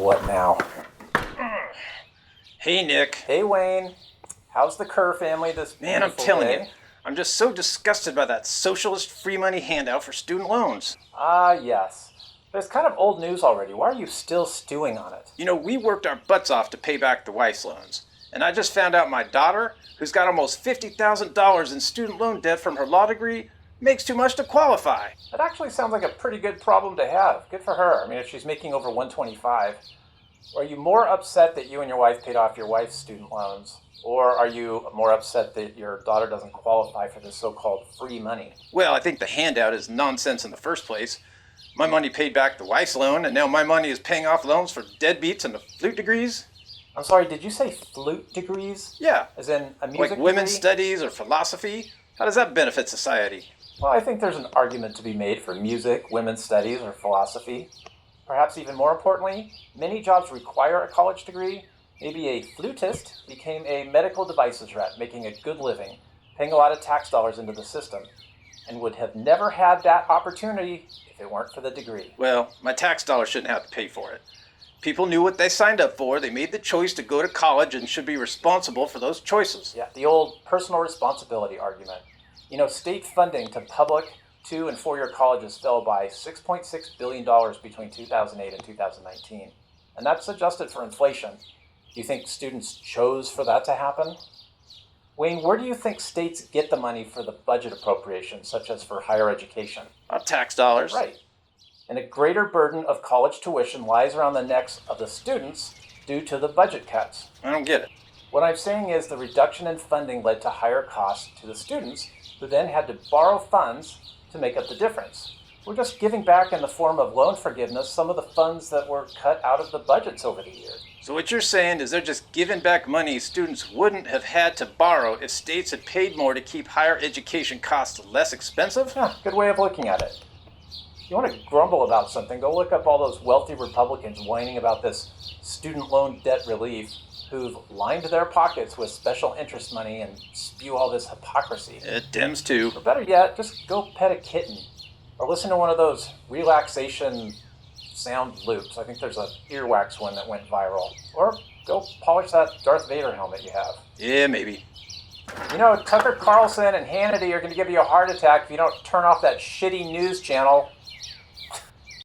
what now? Hey, Nick. Hey, Wayne. How's the Kerr family this Man, I'm beautiful telling day? you, I'm just so disgusted by that socialist free money handout for student loans. Ah, yes. But it's kind of old news already. Why are you still stewing on it? You know, we worked our butts off to pay back the wife's loans. And I just found out my daughter, who's got almost $50,000 in student loan debt from her law degree, makes too much to qualify. That actually sounds like a pretty good problem to have. Good for her. I mean, if she's making over 125. Are you more upset that you and your wife paid off your wife's student loans? Or are you more upset that your daughter doesn't qualify for this so-called free money? Well, I think the handout is nonsense in the first place. My money paid back the wife's loan, and now my money is paying off loans for deadbeats and the flute degrees. I'm sorry, did you say flute degrees? Yeah. As in a music Like women's degree? studies or philosophy. How does that benefit society? Well, I think there's an argument to be made for music, women's studies, or philosophy. Perhaps even more importantly, many jobs require a college degree. Maybe a flutist became a medical devices rep, making a good living, paying a lot of tax dollars into the system, and would have never had that opportunity if it weren't for the degree. Well, my tax dollars shouldn't have to pay for it. People knew what they signed up for. They made the choice to go to college and should be responsible for those choices. Yeah, the old personal responsibility argument. You know, state funding to public 2- and 4-year colleges fell by $6.6 billion between 2008 and 2019. And that's adjusted for inflation. Do you think students chose for that to happen? Wayne, where do you think states get the money for the budget appropriations, such as for higher education? Our tax dollars. Right. And a greater burden of college tuition lies around the necks of the students due to the budget cuts. I don't get it. What I'm saying is the reduction in funding led to higher costs to the students, who then had to borrow funds to make up the difference. We're just giving back in the form of loan forgiveness some of the funds that were cut out of the budgets over the years. So what you're saying is they're just giving back money students wouldn't have had to borrow if states had paid more to keep higher education costs less expensive? Yeah, good way of looking at it. If you want to grumble about something, go look up all those wealthy Republicans whining about this student loan debt relief who've lined their pockets with special interest money and spew all this hypocrisy. Dems too. Or better yet, just go pet a kitten or listen to one of those relaxation sound loops. I think there's an earwax one that went viral. Or go polish that Darth Vader helmet you have. Yeah, maybe. You know, Tucker Carlson and Hannity are going to give you a heart attack if you don't turn off that shitty news channel.